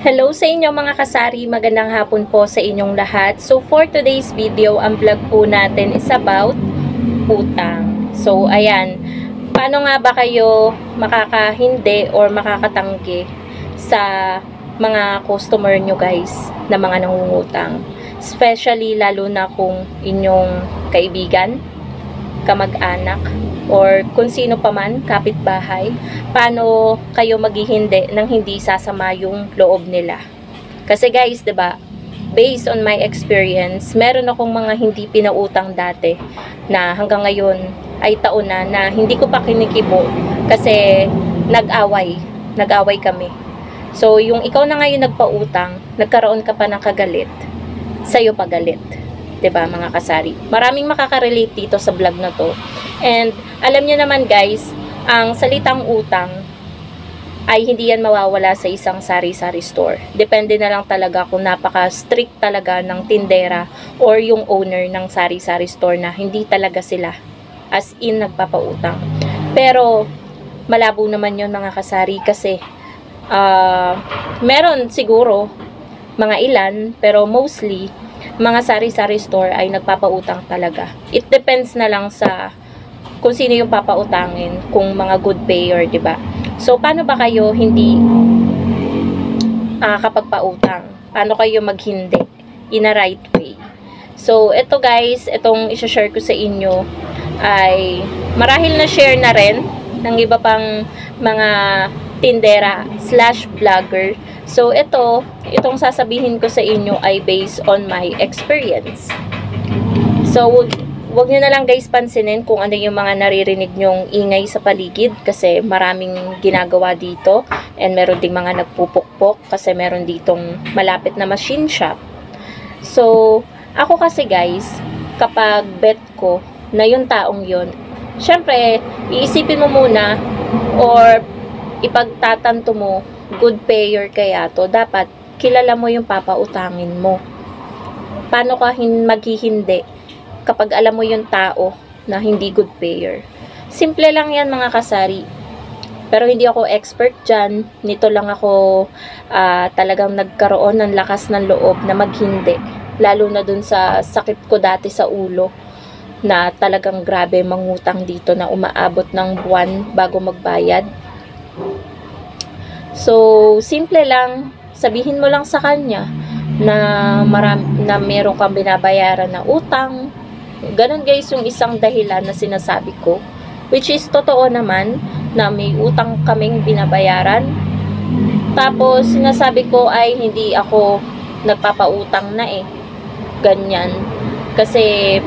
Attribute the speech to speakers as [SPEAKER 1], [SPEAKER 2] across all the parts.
[SPEAKER 1] Hello sa inyo mga kasari, magandang hapon po sa inyong lahat. So for today's video, ang vlog po natin is about utang. So ayan, paano nga ba kayo makakahindi or makakatanggi sa mga customer nyo guys na mga nangungutang? Especially lalo na kung inyong kaibigan, kamag-anak, or kung sino pa man, kapitbahay, paano kayo maghihindi nang hindi sasama yung loob nila. Kasi guys, 'di ba? Based on my experience, meron akong mga hindi pinautang dati na hanggang ngayon ay taon na hindi ko pa kinikibo kasi nag-away kami. So, yung ikaw na ngayon nagpautang, nagkaroon ka pa ng kagalit, sa'yo pa galit. 'Di ba mga kasari? Maraming makaka-relate dito sa vlog na to. And alam niyo naman guys, ang salitang utang ay hindi yan mawawala sa isang sari-sari store. Depende na lang talaga kung napaka-strict talaga ng tindera or yung owner ng sari-sari store na hindi talaga sila as in nagpapautang. Pero malabo naman yun mga kasari kasi meron siguro mga ilan pero mostly mga sari-sari store ay nagpapautang talaga. It depends na lang sa kung sino yung papautangin, kung mga good payer, 'di ba? So paano ba kayo hindi kapag pautang? Paano kayo maghindi in a right way? So ito guys, itong i-share ko sa inyo ay marahil na share na rin ng iba pang mga tindera / vlogger. So itong sasabihin ko sa inyo ay based on my experience. So wag nyo na lang guys pansinin kung ano yung mga naririnig nyong ingay sa paligid kasi maraming ginagawa dito and meron ding mga nagpupukpok kasi meron ditong malapit na machine shop. So, ako kasi guys, kapag bet ko na yung taong yun, syempre, iisipin mo muna or ipagtatanto mo, good payer kaya to, dapat kilala mo yung papautangin mo. Paano ka maghihindi kapag alam mo yung tao na hindi good payer? Simple lang yan mga kasari. Pero hindi ako expert dyan. Nito lang ako talagang nagkaroon ng lakas ng loob na maghindi. Lalo na dun sa sakit ko dati sa ulo na talagang grabe mangutang dito na umaabot ng buwan bago magbayad. So, simple lang. Sabihin mo lang sa kanya na meron kang binabayaran na utang. Ganun guys yung isang dahilan na sinasabi ko, which is totoo naman na may utang kaming binabayaran. Tapos sinasabi ko ay hindi ako nagpapautang na ganyan, kasi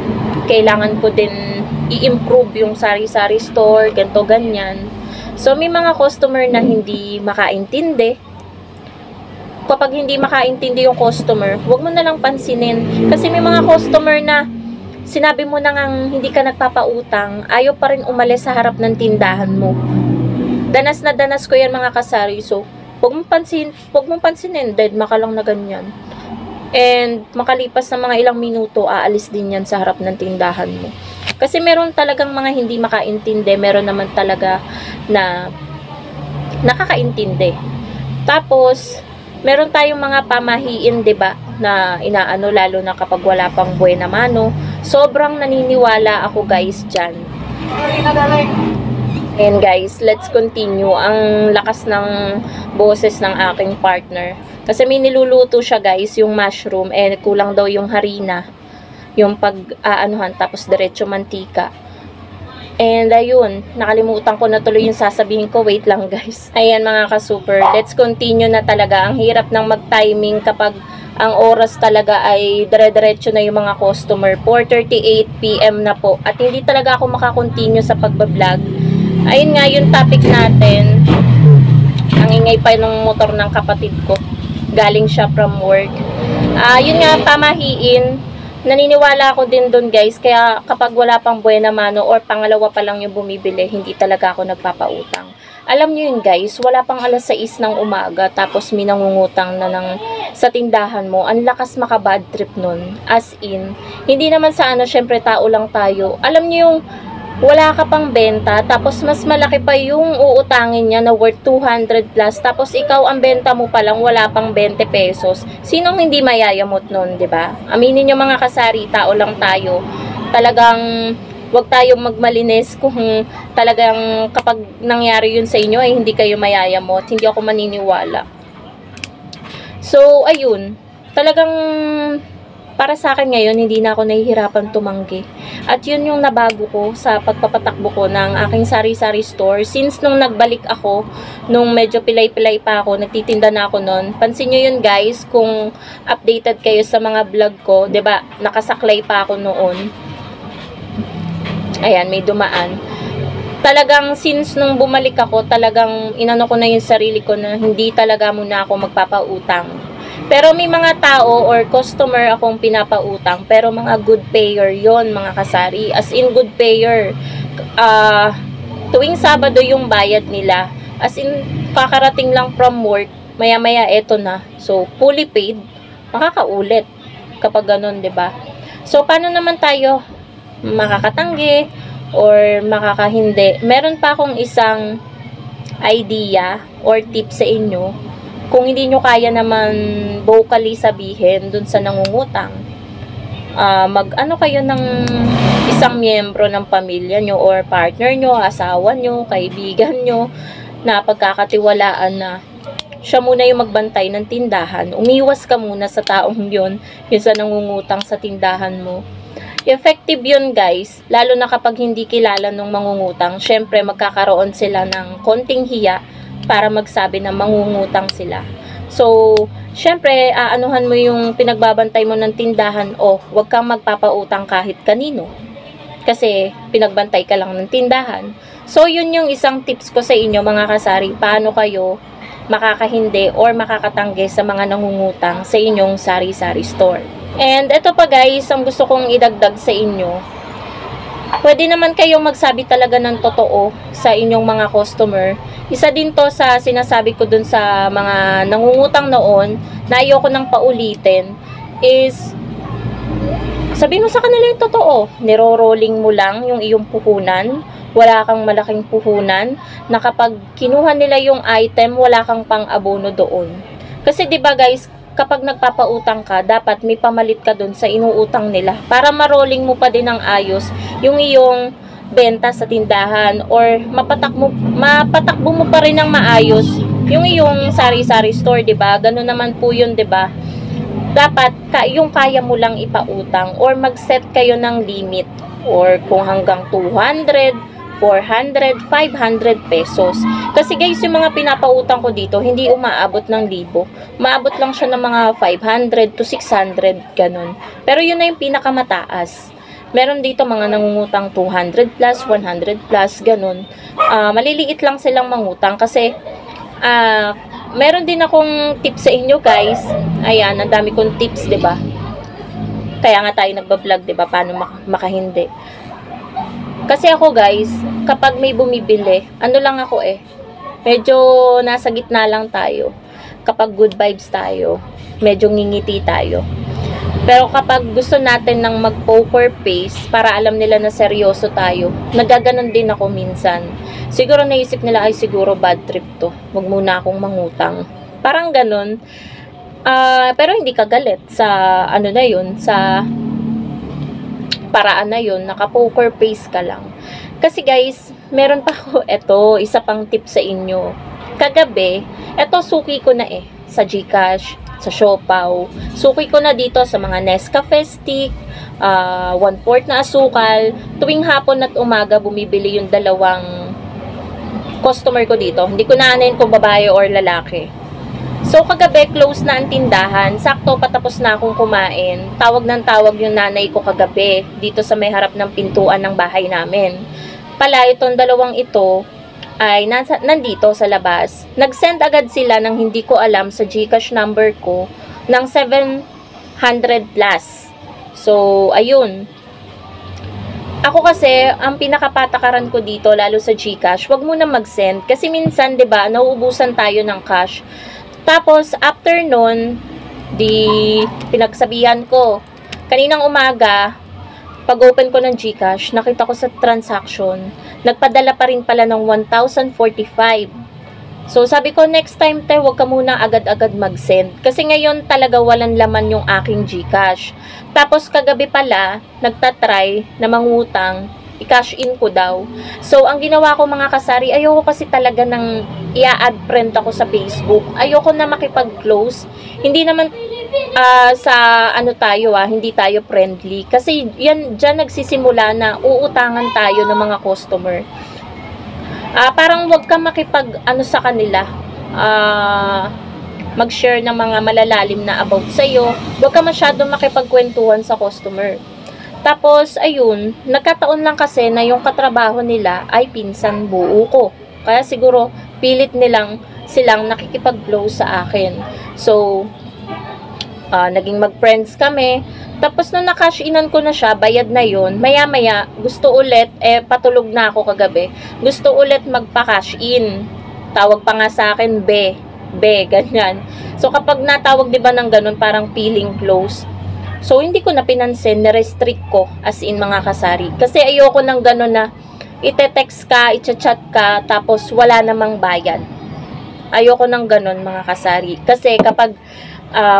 [SPEAKER 1] kailangan ko din i-improve yung sari-sari store, ganto ganyan. So may mga customer na hindi makaintindi. Kapag hindi makaintindi yung customer, wag mo na lang pansinin, kasi may mga customer na sinabi mo na ngang hindi ka nagpapautang, ayaw pa rin umalis sa harap ng tindahan mo. Danas na danas ko yan mga kasari. So, huwag mong pansinin, dead maka lang na ganyan. And makalipas na mga ilang minuto, aalis din yan sa harap ng tindahan mo. Kasi meron talagang mga hindi makaintindi, meron naman talaga na nakakaintindi. Tapos, meron tayong mga pamahiin, 'di ba, na inaano lalo na kapag wala pang buena mano. Sobrang naniniwala ako guys dyan. And guys, let's continue. Ang lakas ng boses ng aking partner. Kasi may niluluto siya guys, yung mushroom. Kulang daw yung harina. Yung pag-aanuhan, tapos diretso mantika. And ayun, nakalimutan ko na tuloy yung sasabihin ko. Wait lang guys. Ayan mga ka-super, let's continue na talaga. Ang hirap ng mag-timing kapag ang oras talaga ay dire-diretso na yung mga customer. 4:38 PM na po. At hindi talaga ako makakontinue sa pagbablog. Ayun nga yung topic natin. Ang ingay pa ng motor ng kapatid ko. Galing siya from work. Yun nga, pamahiin. Naniniwala ako din doon guys. Kaya kapag wala pang buena mano or pangalawa pa lang yung bumibili, hindi talaga ako nagpapautang. Alam nyo yun guys, wala pang alas 6 ng umaga, tapos may nangungutang na sa tindahan mo. Ang lakas maka-bad trip nun. As in, hindi naman sa syempre tao lang tayo. Alam nyo yung wala ka pang benta, tapos mas malaki pa yung uutangin niya na worth 200 plus, tapos ikaw ang benta mo pa lang wala pang 20 pesos. Sinong hindi mayayamot nun, 'di ba? Aminin niyo mga kasari, tao lang tayo. Talagang wag tayong magmalinis kung talagang kapag nangyari yun sa inyo ay hindi kayo mayayamot. Hindi ako maniniwala. So, ayun. Talagang para sa akin ngayon, hindi na ako nahihirapan tumanggi. At yun yung nabago ko sa pagpapatakbo ko ng aking sari-sari store. Since nung nagbalik ako, nung medyo pilay-pilay pa ako, nagtitinda na ako nun. Pansin nyo yun guys, kung updated kayo sa mga vlog ko, 'di ba? Nakasaklay pa ako noon. Ayan, may dumaan. Talagang since nung bumalik ako, talagang inano ko na yung sarili ko na hindi talaga muna ako magpapautang. Pero may mga tao or customer akong pinapautang, pero mga good payer yon mga kasari. As in good payer. Tuwing Sabado yung bayad nila. As in, kakarating lang from work, maya-maya eto na. So, fully paid, makakaulit kapag ganun, 'di ba? So, paano naman tayo makakatanggi or makakahindi? Meron pa akong isang idea or tip sa inyo. Kung hindi nyo kaya naman vocally sabihin dun sa nangungutang, mag-ano kayo ng isang miyembro ng pamilya nyo or partner nyo, asawa nyo, kaibigan nyo, na pagkakatiwalaan na siya muna yung magbantay ng tindahan. Umiwas ka muna sa taong yun sa nangungutang sa tindahan mo. Effective yun guys, lalo na kapag hindi kilala ng mangungutang. Syempre magkakaroon sila ng konting hiya para magsabi na mangungutang sila. So, syempre, aanuhan mo yung pinagbabantay mo ng tindahan, wag kang magpapautang kahit kanino. Kasi, pinagbantay ka lang ng tindahan. So, yun yung isang tips ko sa inyo mga kasari, paano kayo makakahindi or makakatanggi sa mga nangungutang sa inyong sari-sari store. And ito pa guys, ang gusto kong idagdag sa inyo, pwede naman kayong magsabi talaga ng totoo sa inyong mga customer. Isa din to sa sinasabi ko dun sa mga nangungutang noon, na ayoko nang paulitin, is sabihin mo sa kanila yung totoo. Niro-rolling mo lang yung iyong puhunan, wala kang malaking puhunan, na kapag kinuha nila yung item, wala kang pang-abono doon. Kasi 'di ba guys, kapag nagpapautang ka, dapat may pamalit ka dun sa inuutang nila para ma-rolling mo pa din ng ayos yung iyong benta sa tindahan, or mapatakbo mo pa rin ng maayos yung iyong sari-sari store, 'di ba? Ganun naman po 'yun, 'di ba? Dapat yung kaya mo lang ipautang, or mag-set kayo ng limit, or kung hanggang 200, 400, 500 pesos. Kasi guys, yung mga pinapautang ko dito, hindi umaabot ng 1,000. Maabot lang siya ng mga 500 to 600, ganun. Pero yun na yung pinakamataas. Meron dito mga nangungutang 200 plus, 100 plus, ganun. Maliliit lang silang mangutang kasi meron din akong tips sa inyo guys. Ayan, ang dami kong tips, 'di ba? Kaya nga tayo nagba-vlog, 'di ba? Paano makahindi. Kasi ako guys, kapag may bumibili, ano lang ako medyo nasa gitna lang tayo. Kapag good vibes tayo, medyo ngingiti tayo. Pero kapag gusto natin ng mag-poker face, para alam nila na seryoso tayo, nagaganon din ako minsan. Siguro naisip nila, ay siguro bad trip to, wag muna akong mangutang. Parang ganon. Pero hindi ka galit sa ano na yun, sa paraan na yun, naka-poker face ka lang. Kasi guys, meron pa ako, isa pang tip sa inyo. Kagabi, suki ko na sa GCash, sa Siopaw. Suki ko na dito sa mga Nescafe stick, 1/4 na asukal. Tuwing hapon at umaga, bumibili yung dalawang customer ko dito. Hindi ko naanayin kung babae or lalaki. So, kagabi, close na ang tindahan. Sakto, patapos na akong kumain. Tawag ng tawag yung nanay ko kagabi, dito sa may harap ng pintuan ng bahay namin. Pala, itong dalawang ito ay nandito sa labas. Nag-send agad sila ng hindi ko alam sa GCash number ko ng 700 plus. So, ayun. Ako kasi, ang pinakapatakaran ko dito, lalo sa GCash, wag mo na mag-send. Kasi minsan, 'di ba, nauubusan tayo ng cash. Tapos, after nun, pinagsabihan ko, kaninang umaga, pag open ko ng GCash, nakita ko sa transaction, nagpadala pa rin pala ng 1,045. So, sabi ko, next time, te, huwag ka muna agad-agad mag-send. Kasi ngayon talaga walang laman yung aking GCash. Tapos, kagabi pala, nagtatry na mangutang, i-cash in ko daw. So, ang ginawa ko mga kasari, ayoko kasi talaga ng i-add friend ako sa Facebook. Ayoko na makipag-close. Hindi naman sa ano tayo hindi tayo friendly. Kasi yan, dyan nagsisimula na uutangan tayo ng mga customer. Parang wag ka makipag ano sa kanila, mag-share ng mga malalalim na about sa'yo. Wag ka masyadong makipagkwentuhan sa customer. Tapos, ayun, nagkataon lang kasi na yung katrabaho nila ay pinsan buo ko. Kaya siguro, pilit silang nakikipag-blow sa akin. So, naging mag-friends kami. Tapos, nung na-cash inan ko na siya, bayad na yun. Maya-maya, gusto ulit, patulog na ako kagabi. Gusto ulit magpa-cash in. Tawag pa nga sa akin, be, ganyan. So, kapag natawag, diba ng ganun, parang feeling close. So, hindi ko na pinansin, na-restrict ko, as in mga kasari. Kasi ayoko ng ganun na, ite-text ka, i-chat ka, tapos wala namang bayad. Ayoko ng ganun, mga kasari. Kasi kapag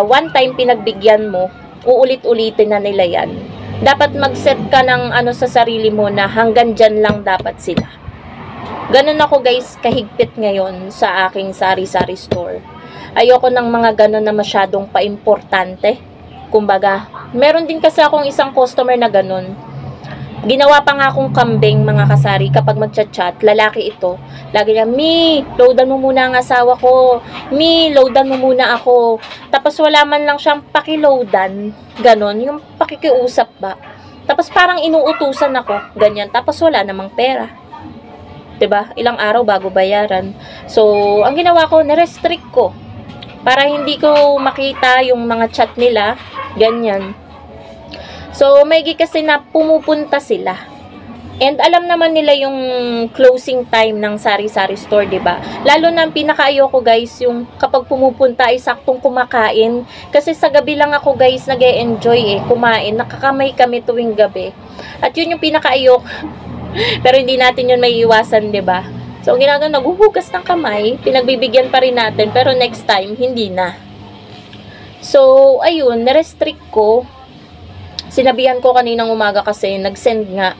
[SPEAKER 1] one time pinagbigyan mo, uulit-ulitin na nila yan. Dapat mag-set ka ng ano sa sarili mo na hanggang dyan lang dapat sila. Ganun ako guys, kahigpit ngayon sa aking sari-sari store. Ayoko ng mga ganun na masyadong paimportante. Kumbaga, meron din kasi akong isang customer na ganun. Ginawa pa nga akong kambing mga kasari kapag magchat-chat, lalaki ito. Lagi niya, Mi, loadan mo muna ang asawa ko. Mi, loadan mo muna ako. Tapos wala man lang siyang pakiloadan. Ganon, yung pakikiusap ba. Tapos parang inuutusan ako, ganyan. Tapos wala namang pera. 'Di ba? Ilang araw bago bayaran. So, ang ginawa ko, na-restrict ko. Para hindi ko makita yung mga chat nila, ganyan. So, maigi kasi na pumupunta sila. And alam naman nila yung closing time ng sari-sari store, 'di ba? Lalo na ang pinakaayoko guys, yung kapag pumupunta ay saktong kumakain. Kasi sa gabi lang ako guys nag-e-enjoy kumain. Nakakamay kami tuwing gabi. At yun yung pinakaayoko. Pero hindi natin yun may iwasan, 'di ba? So, ang ginagawa, naghuhugas ng kamay, pinagbibigyan pa rin natin, pero next time hindi na. So, ayun, na-restrict ko. Sinabihan ko kaninang umaga kasi nag-send nga.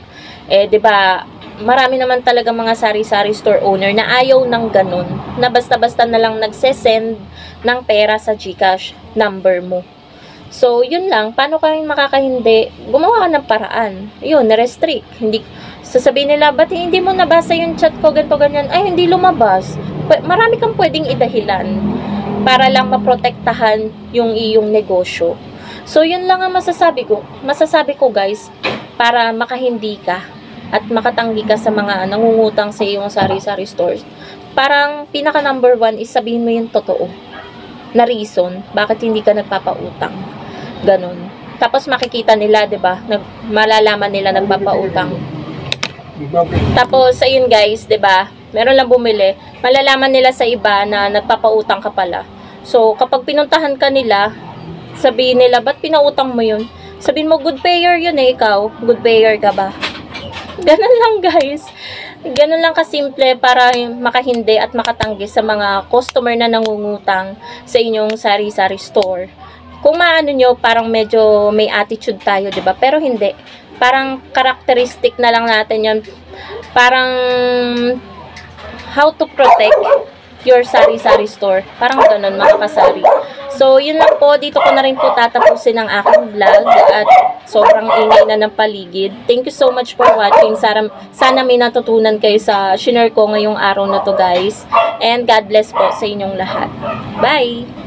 [SPEAKER 1] 'Di ba? Marami naman talaga mga sari-sari store owner na ayaw ng ganun, na basta-basta na lang nagse-send ng pera sa GCash number mo. So, yun lang, paano kayo makakahindi? Gumawa ka ng paraan. Yun, na-restrict. Hindi sasabihin nila, ba't hindi mo nabasa yung chat ko, ganito ganyan? Ay, hindi lumabas. Marami kang pwedeng idahilan para lang maprotektahan yung iyong negosyo. So, yun lang ang masasabi ko. Masasabi ko guys, para makahindi ka at makatanggi ka sa mga nangungutang sa iyong sari-sari stores. Parang pinaka number one is sabihin mo yung totoo na reason bakit hindi ka nagpapautang. Ganon. Tapos makikita nila, 'di ba? Malalaman nila nagpapautang. Tapos ayun guys, 'di ba? Meron lang bumili, malalaman nila sa iba na nagpapautang ka pala. So, kapag pinuntahan ka nila, sabihin nila, ba't pinautang mo yun? Sabihin mo, good payer yun ikaw. Good payer ka ba? Ganun lang guys. Ganun lang kasimple para makahindi at makatanggi sa mga customer na nangungutang sa inyong sari-sari store. Kung maano nyo, parang medyo may attitude tayo, 'di ba? Pero hindi. Parang characteristic na lang natin yan. Parang how to protect your sari-sari store. Parang ganun mga kasari. So, yun lang po. Dito ko na rin po tatapusin ang aking vlog at sobrang ingay na ng paligid. Thank you so much for watching. Sana may natutunan kayo sa shinare ko ngayong araw na to guys. And God bless po sa inyong lahat. Bye!